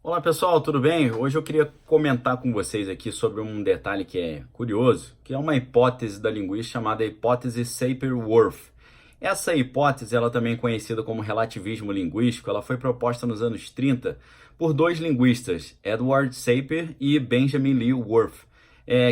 Olá pessoal, tudo bem? Hoje eu queria comentar com vocês aqui sobre um detalhe que é curioso, que é uma hipótese da linguística chamada hipótese Sapir-Whorf. Essa hipótese, ela também é conhecida como relativismo linguístico, ela foi proposta nos anos 30 por dois linguistas, Edward Sapir e Benjamin Lee Whorf,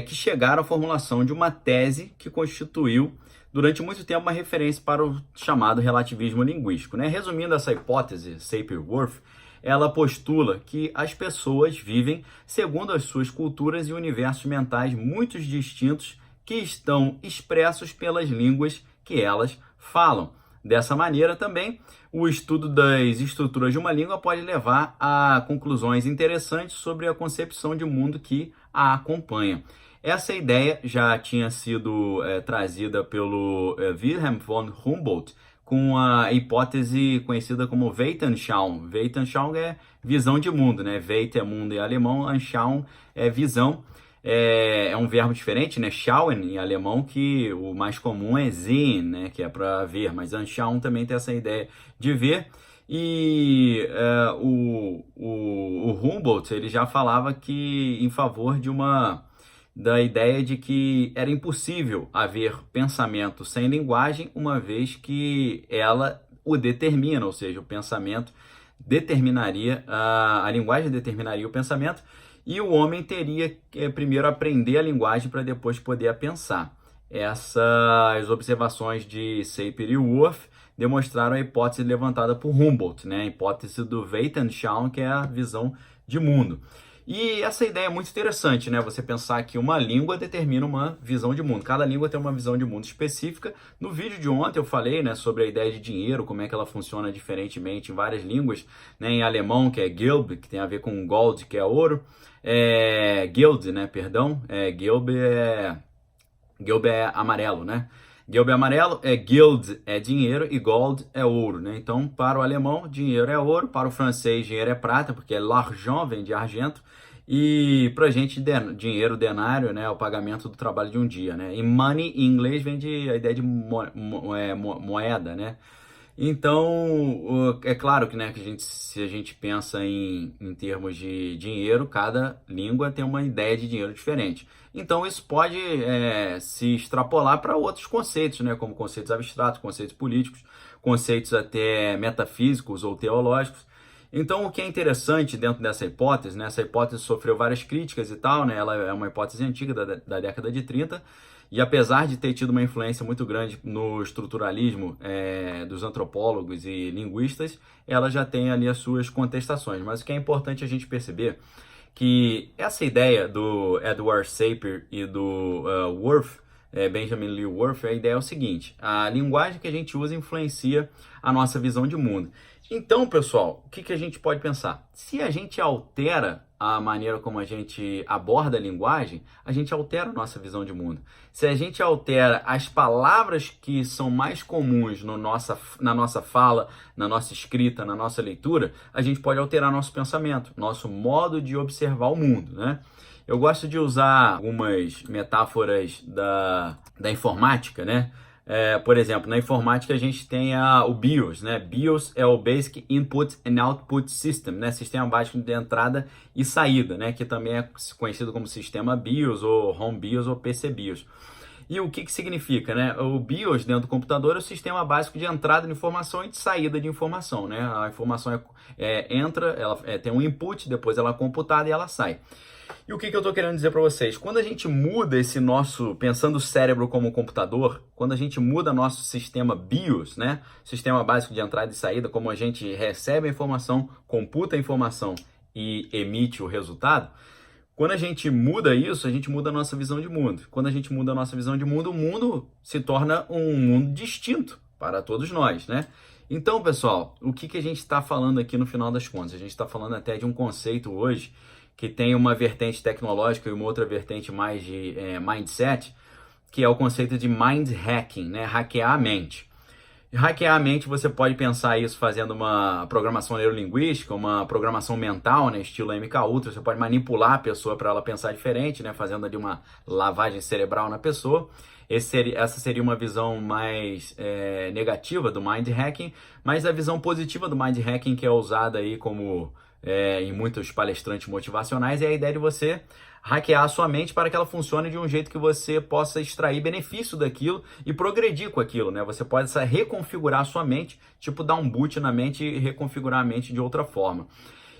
que chegaram à formulação de uma tese que constituiu durante muito tempo uma referência para o chamado relativismo linguístico, né? Resumindo essa hipótese Sapir-Whorf, ela postula que as pessoas vivem segundo as suas culturas e universos mentais muito distintos que estão expressos pelas línguas que elas falam. Dessa maneira, também, o estudo das estruturas de uma língua pode levar a conclusões interessantes sobre a concepção de mundo que a acompanha. Essa ideia já tinha sido trazida pelo Wilhelm von Humboldt com a hipótese conhecida como Weltanschauung. Weltanschauung é visão de mundo, né? Welt é mundo em alemão, Anschauung é visão. É um verbo diferente, né? Schauen em alemão, que o mais comum é sehen, né? Que é para ver, mas Anschauung também tem essa ideia de ver. E o Humboldt ele já falava que em favor da ideia de que era impossível haver pensamento sem linguagem, uma vez que ela o determina, ou seja, o pensamento determinaria, a linguagem determinaria o pensamento, e o homem teria que primeiro aprender a linguagem para depois poder pensar. Essas observações de Sapir e Whorf demonstraram a hipótese levantada por Humboldt, né? A hipótese do Weltanschauung, que é a visão de mundo. E essa ideia é muito interessante, né? Você pensar que uma língua determina uma visão de mundo. Cada língua tem uma visão de mundo específica. No vídeo de ontem eu falei, né, sobre a ideia de dinheiro, como é que ela funciona diferentemente em várias línguas, né? Em alemão, que é Geld, que tem a ver com Gold, que é ouro. Geld, né? Perdão. Geld é amarelo, né? Geld é amarelo, Geld é dinheiro e Gold é ouro, né? Então, para o alemão, dinheiro é ouro, para o francês, dinheiro é prata, porque l'argent vem de argento, e para a gente, dinheiro, denário, né? É o pagamento do trabalho de um dia, né? E money, em inglês, vem de a ideia de moeda, né? Então, é claro que, né, se a gente pensa em termos de dinheiro, cada língua tem uma ideia de dinheiro diferente. Então, isso pode se extrapolar para outros conceitos, né, como conceitos abstratos, conceitos políticos, conceitos até metafísicos ou teológicos. Então, o que é interessante dentro dessa hipótese, né, essa hipótese sofreu várias críticas e tal, né, ela é uma hipótese antiga da década de 30, e apesar de ter tido uma influência muito grande no estruturalismo dos antropólogos e linguistas, ela já tem ali as suas contestações. Mas o que é importante a gente perceber que essa ideia do Edward Sapir e do Whorf, Benjamin Lee Whorf, a ideia é o seguinte: a linguagem que a gente usa influencia a nossa visão de mundo. Então, pessoal, o que a gente pode pensar? Se a gente altera a maneira como a gente aborda a linguagem, a gente altera a nossa visão de mundo. Se a gente altera as palavras que são mais comuns na nossa fala, na nossa escrita, na nossa leitura, a gente pode alterar nosso pensamento, nosso modo de observar o mundo, né? Eu gosto de usar algumas metáforas da informática, né? Por exemplo, na informática a gente tem o BIOS, né? BIOS é o Basic Input and Output System, né? Sistema básico de entrada e saída, né? Que também é conhecido como sistema BIOS ou Home BIOS ou PC BIOS. E o que significa, né? O BIOS dentro do computador é o sistema básico de entrada de informação e de saída de informação, né? A informação entra, ela tem um input, depois ela é computada e ela sai. E o que eu estou querendo dizer para vocês? Quando a gente muda esse nosso, pensando o cérebro como computador, quando a gente muda nosso sistema BIOS, né? Sistema básico de entrada e saída, como a gente recebe a informação, computa a informação e emite o resultado, quando a gente muda isso, a gente muda a nossa visão de mundo. Quando a gente muda a nossa visão de mundo, o mundo se torna um mundo distinto para todos nós, né? Então, pessoal, o que a gente está falando aqui no final das contas? A gente está falando até de um conceito hoje que tem uma vertente tecnológica e uma outra vertente mais de mindset, que é o conceito de mind hacking, né? Hackear a mente. Hackear a mente, você pode pensar isso fazendo uma programação neurolinguística, uma programação mental, né, estilo MK Ultra. Você pode manipular a pessoa para ela pensar diferente, né, fazendo ali uma lavagem cerebral na pessoa. Essa seria uma visão mais negativa do mind hacking, mas a visão positiva do mind hacking, que é usada aí como em muitos palestrantes motivacionais, é a ideia de você hackear a sua mente para que ela funcione de um jeito que você possa extrair benefício daquilo e progredir com aquilo, né? Você pode reconfigurar a sua mente, tipo dar um boot na mente e reconfigurar a mente de outra forma.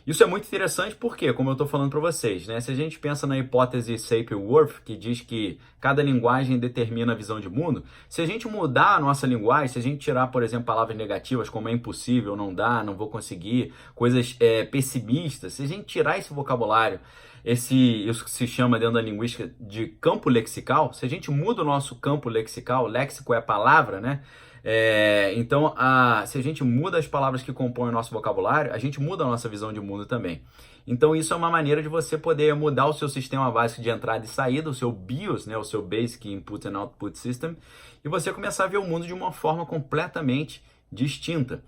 Isso é muito interessante porque, como eu estou falando para vocês, né? Se a gente pensa na hipótese Sapir-Whorf, que diz que cada linguagem determina a visão de mundo, se a gente mudar a nossa linguagem, se a gente tirar, por exemplo, palavras negativas como é impossível, não dá, não vou conseguir, coisas pessimistas, se a gente tirar esse vocabulário, isso que se chama dentro da linguística de campo lexical, se a gente muda o nosso campo lexical, léxico é a palavra, né? Então, se a gente muda as palavras que compõem o nosso vocabulário, a gente muda a nossa visão de mundo também. Então, isso é uma maneira de você poder mudar o seu sistema básico de entrada e saída, o seu BIOS, né, o seu Basic Input and Output System, e você começar a ver o mundo de uma forma completamente distinta.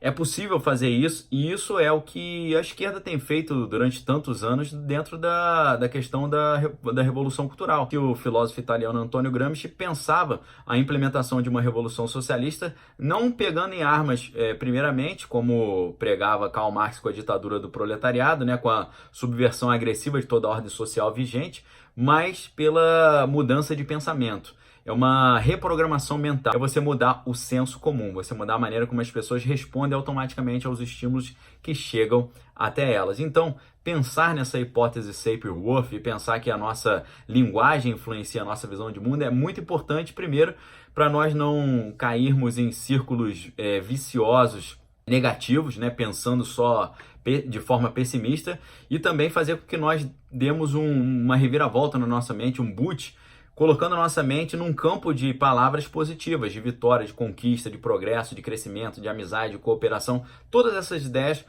É possível fazer isso, e isso é o que a esquerda tem feito durante tantos anos dentro da questão da Revolução Cultural. Que o filósofo italiano Antonio Gramsci pensava a implementação de uma revolução socialista não pegando em armas, primeiramente, como pregava Karl Marx com a ditadura do proletariado, né, com a subversão agressiva de toda a ordem social vigente, mas pela mudança de pensamento. É uma reprogramação mental. É você mudar o senso comum, você mudar a maneira como as pessoas respondem automaticamente aos estímulos que chegam até elas. Então, pensar nessa hipótese Sapir-Whorf e pensar que a nossa linguagem influencia a nossa visão de mundo é muito importante, primeiro, para nós não cairmos em círculos viciosos negativos, né, pensando só de forma pessimista, e também fazer com que nós demos uma reviravolta na nossa mente, um boot, colocando a nossa mente num campo de palavras positivas, de vitória, de conquista, de progresso, de crescimento, de amizade, de cooperação. Todas essas ideias,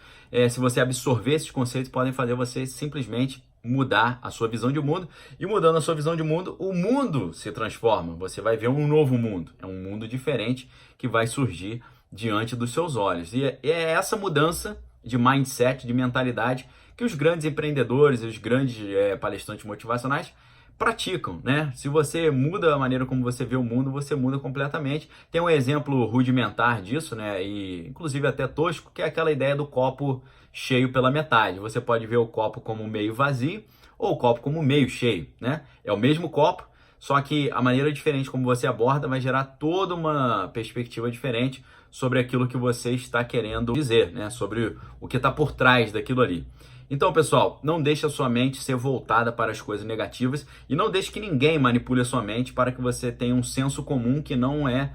se você absorver esses conceitos, podem fazer você simplesmente mudar a sua visão de mundo. E mudando a sua visão de mundo, o mundo se transforma. Você vai ver um novo mundo. É um mundo diferente que vai surgir diante dos seus olhos. E é essa mudança de mindset, de mentalidade, que os grandes empreendedores e os grandes palestrantes motivacionais praticam, né? Se você muda a maneira como você vê o mundo, você muda completamente. Tem um exemplo rudimentar disso, né? E inclusive até tosco, que é aquela ideia do copo cheio pela metade. Você pode ver o copo como meio vazio ou o copo como meio cheio, né? É o mesmo copo, só que a maneira diferente como você aborda vai gerar toda uma perspectiva diferente sobre aquilo que você está querendo dizer, né? Sobre o que está por trás daquilo ali. Então, pessoal, não deixe a sua mente ser voltada para as coisas negativas e não deixe que ninguém manipule a sua mente para que você tenha um senso comum que não é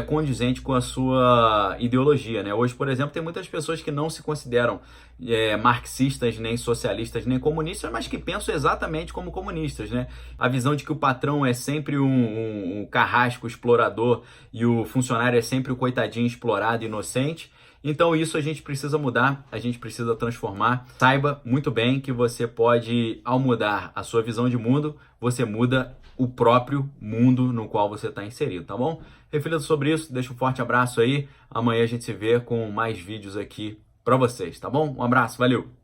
condizente com a sua ideologia, né? Hoje, por exemplo, tem muitas pessoas que não se consideram marxistas, nem socialistas, nem comunistas, mas que pensam exatamente como comunistas, né? A visão de que o patrão é sempre um carrasco explorador e o funcionário é sempre o coitadinho explorado, inocente. Então isso a gente precisa mudar, a gente precisa transformar. Saiba muito bem que você pode, ao mudar a sua visão de mundo, você muda o próprio mundo no qual você está inserido, tá bom? Reflita sobre isso, deixa um forte abraço aí. Amanhã a gente se vê com mais vídeos aqui para vocês, tá bom? Um abraço, valeu!